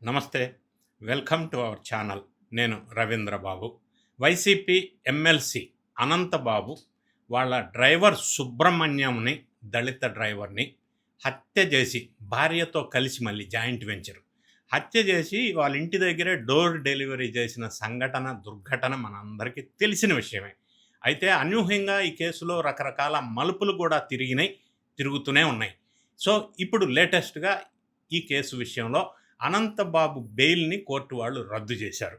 నమస్తే. Welcome to our channel. నేను రవీంద్ర బాబు. YCP MLC Anantha Babu వాళ్ళ డ్రైవర్ సుబ్రహ్మణ్యంని, దళిత డ్రైవర్ని హత్య చేసి భార్యతో కలిసి మళ్ళీ జాయింట్ వెంచర్ హత్య చేసి వాళ్ళ ఇంటి దగ్గరే డోర్ డెలివరీ చేసిన దుర్ఘటన మనందరికీ తెలిసిన విషయమే. అయితే అనూహ్యంగా ఈ కేసులో రకరకాల మలుపులు కూడా తిరుగుతూనే ఉన్నాయి. సో ఇప్పుడు లేటెస్ట్గా ఈ కేసు విషయంలో అనంతబాబు బెయిల్ని కోర్టు వాళ్ళు రద్దు చేశారు.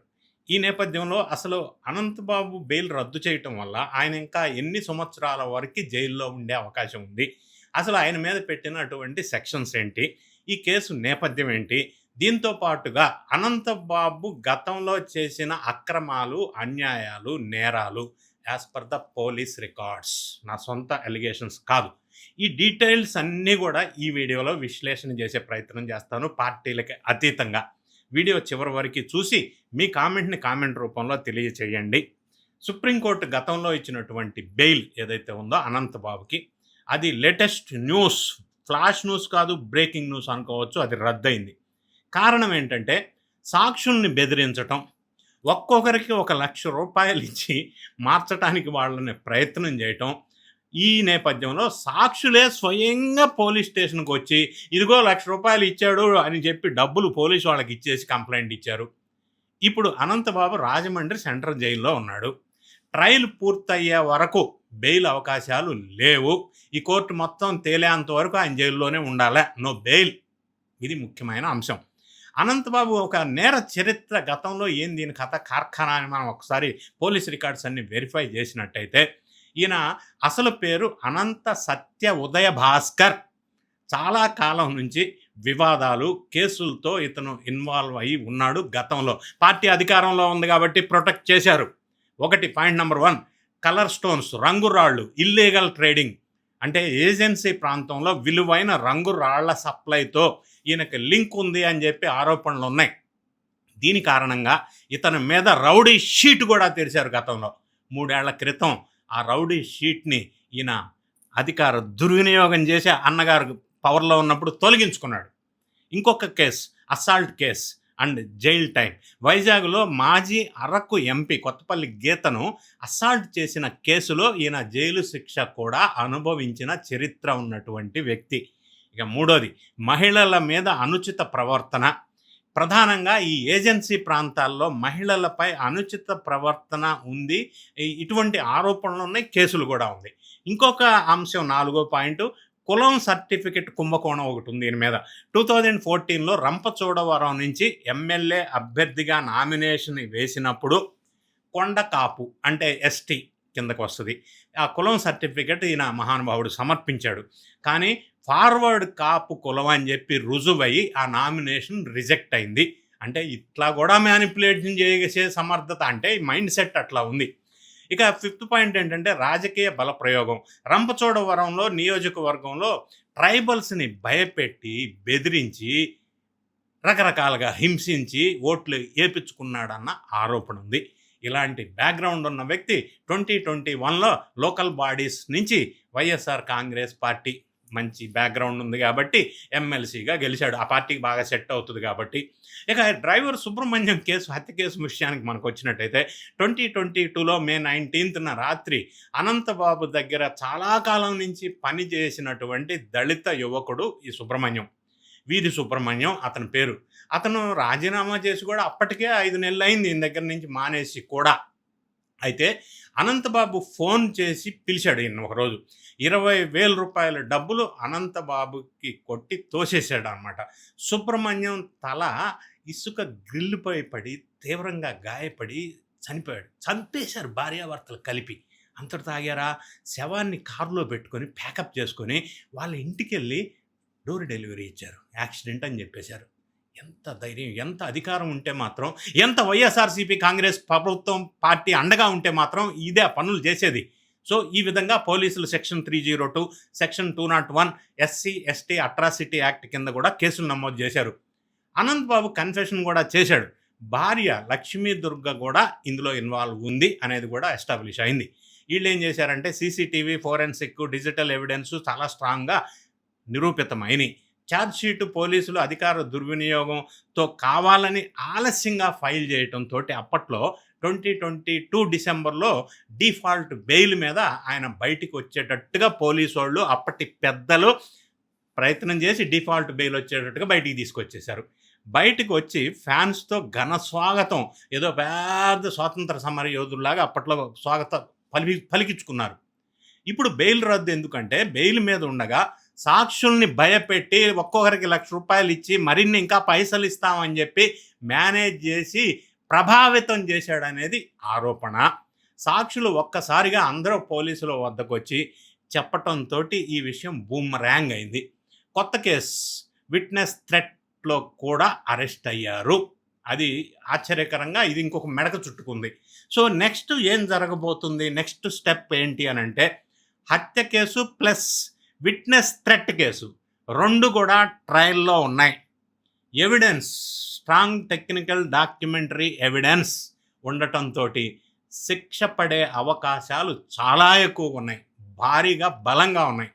ఈ నేపథ్యంలో అసలు అనంతబాబు బెయిల్ రద్దు చేయటం వల్ల ఆయన ఇంకా ఎన్ని సంవత్సరాల వరకు జైల్లో ఉండే అవకాశం ఉంది, అసలు ఆయన మీద పెట్టినటువంటి సెక్షన్స్ ఏంటి, ఈ కేసు నేపథ్యం ఏంటి, దీంతో పాటుగా అనంతబాబు గతంలో చేసిన అక్రమాలు, అన్యాయాలు, నేరాలు as per the police records, నా సొంత అలిగేషన్స్ కాదు, ఈ డీటెయిల్స్ అన్నీ కూడా ఈ వీడియోలో విశ్లేషణ చేసే ప్రయత్నం చేస్తాను పార్టీలకి అతీతంగా. వీడియో చివరి వరకు చూసి మీ కామెంట్ రూపంలో తెలియచేయండి. సుప్రీంకోర్టు గతంలో ఇచ్చినటువంటి బెయిల్ ఏదైతే ఉందో అనంతబాబుకి, అది లేటెస్ట్ న్యూస్, ఫ్లాష్ న్యూస్ కాదు, బ్రేకింగ్ న్యూస్ అనుకోవచ్చు, అది రద్దయింది. కారణం ఏంటంటే సాక్షుల్ని బెదిరించటం, ఒక్కొక్కరికి ₹1,00,000 ఇచ్చి మార్చడానికి వాళ్ళని ప్రయత్నం చేయటం, ఈ నేపథ్యంలో సాక్షులే స్వయంగా పోలీస్ స్టేషన్కి వచ్చి ఇదిగో ₹1,00,000 ఇచ్చాడు అని చెప్పి డబ్బులు పోలీసు వాళ్ళకి ఇచ్చేసి కంప్లైంట్ ఇచ్చారు. ఇప్పుడు అనంతబాబు రాజమండ్రి సెంట్రల్ జైల్లో ఉన్నాడు. ట్రయల్ పూర్తయ్యే వరకు బెయిల్ అవకాశాలు లేవు. ఈ కోర్టు మొత్తం తేలేంత వరకు ఆయన జైల్లోనే ఉండాలి, నో బెయిల్. ఇది ముఖ్యమైన అంశం. అనంతబాబు ఒక నేర చరిత్ర, గతంలో ఏం దీని కథ కార్ఖానా అని మనం ఒకసారి పోలీస్ రికార్డ్స్ అన్ని వెరిఫై చేసినట్టయితే, ఈయన అసలు పేరు అనంత సత్య ఉదయ భాస్కర్. చాలా కాలం నుంచి వివాదాలు, కేసులతో ఇతను ఇన్వాల్వ్ అయ్యి ఉన్నాడు. గతంలో పార్టీ అధికారంలో ఉంది కాబట్టి ప్రొటెక్ట్ చేశారు. పాయింట్ నెంబర్ 1, కలర్ స్టోన్స్, రంగురాళ్ళు ఇల్లీగల్ ట్రేడింగ్, అంటే ఏజెన్సీ ప్రాంతంలో విలువైన రంగురాళ్ల సప్లైతో ఈయనకి లింక్ ఉంది అని చెప్పి ఆరోపణలు ఉన్నాయి. దీని కారణంగా ఇతని మీద రౌడీ షీట్ కూడా తెరిచారు గతంలో. 3 ఏళ్ల క్రితం ఆ రౌడీ షీట్ని ఈయన అధికార దుర్వినియోగం చేసి అన్నగారు పవర్లో ఉన్నప్పుడు తొలగించుకున్నాడు. ఇంకొక case assault case and jail time. వైజాగ్లో మాజీ అరకు ఎంపీ కొత్తపల్లి గీతను అసాల్ట్ చేసిన కేసులో ఈయన జైలు శిక్ష కూడా అనుభవించిన చరిత్ర ఉన్నటువంటి వ్యక్తి. ఇక మూడోది, మహిళల మీద అనుచిత ప్రవర్తన. ప్రధానంగా ఈ ఏజెన్సీ ప్రాంతాల్లో మహిళలపై అనుచిత ప్రవర్తన ఉంది, ఇటువంటి ఆరోపణలు ఉన్నాయి, కేసులు కూడా ఉంది. ఇంకొక అంశం 4వ పాయింట్, కులం సర్టిఫికెట్ కుంభకోణం ఒకటి ఉంది ఈయన మీద. 2014లో రంపచోడవరం నుంచి ఎమ్మెల్యే అభ్యర్థిగా నామినేషన్ వేసినప్పుడు కొండకాపు అంటే ఎస్టీ కిందకు వస్తుంది, ఆ కులం సర్టిఫికెట్ ఈయన మహానుభావుడు సమర్పించాడు. కానీ ఫార్వర్డ్ కాపు కులం అని చెప్పి రుజువయ్యి ఆ నామినేషన్ రిజెక్ట్ అయింది. అంటే ఇట్లా కూడా మ్యానిపులేషన్ చేసే సమర్థత, అంటే మైండ్ సెట్ అట్లా ఉంది. ఇక 5th పాయింట్ ఏంటంటే రాజకీయ బల ప్రయోగం. రంపచోడవరంలో నియోజకవర్గంలో ట్రైబల్స్ని భయపెట్టి, బెదిరించి, రకరకాలుగా హింసించి ఓట్లు వేయించుకున్నాడన్న ఆరోపణ ఉంది. ఇలాంటి బ్యాక్గ్రౌండ్ ఉన్న వ్యక్తి 2021లో లోకల్ బాడీస్ నుంచి వైఎస్ఆర్ కాంగ్రెస్ పార్టీ, మంచి బ్యాక్గ్రౌండ్ ఉంది కాబట్టి ఎమ్మెల్సీగా గెలిచాడు, ఆ పార్టీకి బాగా సెట్ అవుతుంది కాబట్టి. ఇక డ్రైవర్ సుబ్రహ్మణ్యం కేసు, హత్య కేసు విషయానికి మనకు వచ్చినట్టయితే 2022లో మే 19న రాత్రి అనంతబాబు దగ్గర చాలా కాలం నుంచి పనిచేసినటువంటి దళిత యువకుడు ఈ సుబ్రహ్మణ్యం, వీధి సుబ్రహ్మణ్యం అతని పేరు. అతను రాజీనామా చేసి కూడా అప్పటికే 5 నెలలు అయింది ఈయన దగ్గర నుంచి మానేసి కూడా. అయితే అనంతబాబు ఫోన్ చేసి పిలిచాడు ఈయన ఒకరోజు. ₹20,000 డబ్బులు అనంతబాబుకి కొట్టి తోసేశాడు అనమాట. సుబ్రహ్మణ్యం తల ఇసుక గ్రిల్లుపై పడి తీవ్రంగా గాయపడి చనిపోయాడు. చంపేశారు భార్యాభర్తలు కలిపి. అంతటి తాగారా, శవాన్ని కారులో పెట్టుకొని ప్యాకప్ చేసుకొని వాళ్ళ ఇంటికి వెళ్ళి డోర్ డెలివరీ ఇచ్చారు. యాక్సిడెంట్ అని చెప్పేశారు. ఎంత ధైర్యం, ఎంత అధికారం ఉంటే మాత్రం, ఎంత వైఎస్ఆర్సీపీ కాంగ్రెస్ ప్రభుత్వం పార్టీ అండగా ఉంటే మాత్రం ఇదే పనులు చేసేది. సో ఈ విధంగా పోలీసులు section 302, section 201 SC ST atrocity act కింద కూడా కేసులు నమోదు చేశారు. అనంతబాబు కన్ఫెషన్ కూడా చేశాడు. భార్య లక్ష్మీ దుర్గ కూడా ఇందులో ఇన్వాల్వ్ ఉంది అనేది కూడా ఎస్టాబ్లిష్ అయింది. వీళ్ళు ఏం చేశారంటే సీసీటీవీ, ఫోరెన్సిక్, డిజిటల్ ఎవిడెన్స్ చాలా స్ట్రాంగ్గా నిరూపితమైనవి. ఛార్జ్‌షీటు పోలీసులు అధికార దుర్వినియోగంతో కావాలని ఆలస్యంగా ఫైల్ చేయటంతో అప్పట్లో 2022 డిసెంబర్లో డిఫాల్ట్ బెయిల్ మీద ఆయన బయటికి వచ్చేటట్టుగా పోలీసోళ్ళు అప్పటి పెద్దలు ప్రయత్నం చేసి డిఫాల్ట్ బెయిల్ వచ్చేటట్టుగా బయటికి తీసుకొచ్చేశారు. బయటికి వచ్చి ఫ్యాన్స్‌తో ఘన స్వాగతం, ఏదో పెద్ద స్వాతంత్ర సమర యోధుల్లాగా అప్పట్లో స్వాగతం పలికించుకున్నారు. ఇప్పుడు బెయిల్ రద్దు ఎందుకంటే, బెయిల్ మీద ఉండగా సాక్షుల్ని భయపెట్టి ఒక్కొక్కరికి ₹1,00,000 ఇచ్చి మరిన్ని ఇంకా పైసలు ఇస్తామని చెప్పి మేనేజ్ చేసి ప్రభావితం చేశాడనేది ఆరోపణ. సాక్షులు ఒక్కసారిగా అందరూ పోలీసుల వద్దకు వచ్చి చెప్పటంతో ఈ విషయం బూమరాంగ్ అయింది. కొత్త కేసు విట్నెస్ థ్రెట్లో కూడా అరెస్ట్ అయ్యారు. అది ఆశ్చర్యకరంగా ఇది ఇంకొక మెడక చుట్టుకుంది. సో నెక్స్ట్ ఏం జరగబోతుంది, నెక్స్ట్ స్టెప్ ఏంటి అని అంటే, హత్య case plus witness threat case 2 కూడా ట్రయల్లో ఉన్నాయి. Evidence, strong technical documentary evidence ఉండటంతో శిక్ష పడే అవకాశాలు చాలా ఎక్కువగా ఉన్నాయి, భారీగా బలంగా ఉన్నాయి.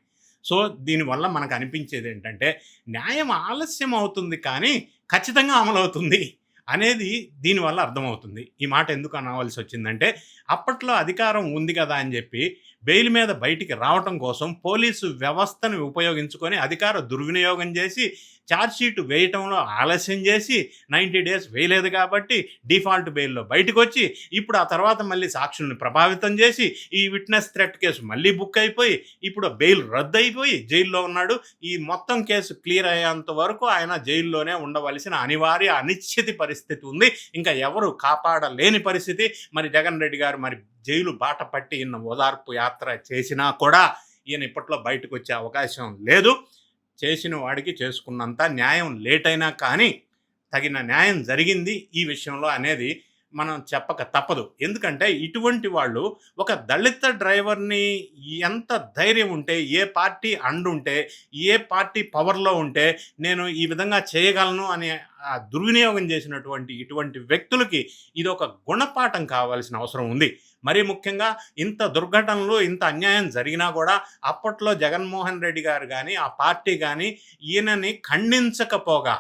సో దీనివల్ల మనకు అనిపించేది ఏంటంటే, న్యాయం ఆలస్యం అవుతుంది కానీ ఖచ్చితంగా అమలవుతుంది అనేది దీనివల్ల అర్థమవుతుంది. ఈ మాట ఎందుకు అనవలసి వచ్చిందంటే, అప్పట్లో అధికారం ఉంది కదా అని చెప్పి బెయిల్ మీద బయటికి రావటం కోసం పోలీసు వ్యవస్థను ఉపయోగించుకొని అధికార దుర్వినియోగం చేసి ఛార్జ్‌షీట్ వేయటంలో ఆలస్యం చేసి 90 డేస్ వేయలేదు కాబట్టి డిఫాల్ట్ బెయిల్లో బయటకు వచ్చి, ఇప్పుడు ఆ తర్వాత మళ్ళీ సాక్షుల్ని ప్రభావితం చేసి ఈ విట్నెస్ థ్రెట్ కేసు మళ్ళీ బుక్ అయిపోయి ఇప్పుడు బెయిల్ రద్దు అయిపోయి జైల్లో ఉన్నాడు. ఈ మొత్తం కేసు క్లియర్ అయ్యేంత వరకు ఆయన జైల్లోనే ఉండవలసిన అనివార్య అనిశ్చిత పరిస్థితి ఉంది. ఇంకా ఎవరు కాపాడలేని పరిస్థితి. మరి జగన్ రెడ్డి గారు మరి జైలు బాట పట్టి ఈయన ఓదార్పు యాత్ర చేసినా కూడా ఈయన ఇప్పట్లో బయటకు వచ్చే అవకాశం లేదు. చేసిన వాడికి చేసుకున్నంత న్యాయం లేట్ అయినా కానీ తగిన న్యాయం జరిగింది ఈ విషయంలో అనేది మనం చెప్పక తప్పదు. ఎందుకంటే ఇటువంటి వాళ్ళు ఒక దళిత డ్రైవర్ని ఎంత ధైర్యం ఉంటే, ఏ పార్టీ అండుంటే, ఏ పార్టీ పవర్లో ఉంటే నేను ఈ విధంగా చేయగలను అనే దుర్వినియోగం చేసినటువంటి ఇటువంటి వ్యక్తులకి ఇది ఒక గుణపాఠం కావాల్సిన అవసరం ఉంది. మరీ ముఖ్యంగా ఇంత దుర్ఘటనలు, ఇంత అన్యాయం జరిగినా కూడా అప్పట్లో జగన్మోహన్ రెడ్డి గారు కానీ ఆ పార్టీ కానీ ఈయనని ఖండించకపోగా,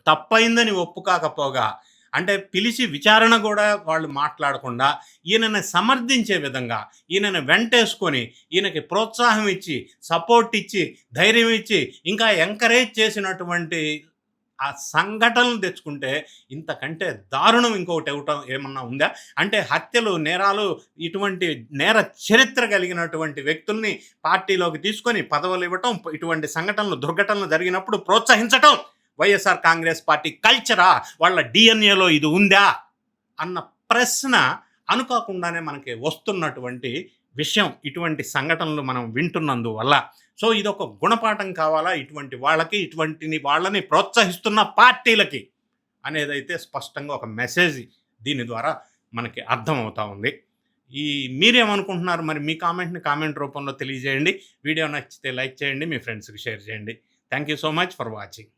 తప్పైందని ఒప్పుకోకపోగా, అంటే పిలిచి విచారణ కూడా వాళ్ళు మాట్లాడకుండా ఈయనని సమర్థించే విధంగా, ఈయనని వెంటేసుకొని ఈయనకి ప్రోత్సాహం ఇచ్చి, సపోర్ట్ ఇచ్చి, ధైర్యం ఇచ్చి, ఇంకా ఎంకరేజ్ చేసినటువంటి ఆ సంఘటనలు తెచ్చుకుంటే ఇంతకంటే దారుణం ఇంకొకటి ఇవ్వటం ఏమన్నా ఉందా? అంటే హత్యలు, నేరాలు, ఇటువంటి నేర చరిత్ర కలిగినటువంటి వ్యక్తుల్ని పార్టీలోకి తీసుకొని పదవులు ఇవ్వటం, ఇటువంటి సంఘటనలు, దుర్ఘటనలు జరిగినప్పుడు ప్రోత్సహించటం వైఎస్ఆర్ కాంగ్రెస్ పార్టీ కల్చరా, వాళ్ళ డిఎన్ఏలో ఇది ఉందా అన్న ప్రశ్న అనుకోకుండానే మనకి వస్తున్నటువంటి విషయం ఇటువంటి సంఘటనలు మనం వింటున్నందువల్ల. సో ఇదొక గుణపాఠం కావాలా ఇటువంటి వాళ్ళకి, ఇటువంటి వాళ్ళని ప్రోత్సహిస్తున్న పార్టీలకి అనేదైతే స్పష్టంగా ఒక మెసేజ్ దీని ద్వారా మనకి అర్థమవుతా ఉంది. మీరేమనుకుంటున్నారు మరి? మీ కామెంట్ రూపంలో తెలియజేయండి. వీడియో నచ్చితే లైక్ చేయండి, మీ ఫ్రెండ్స్కి షేర్ చేయండి. Thank you so much for watching.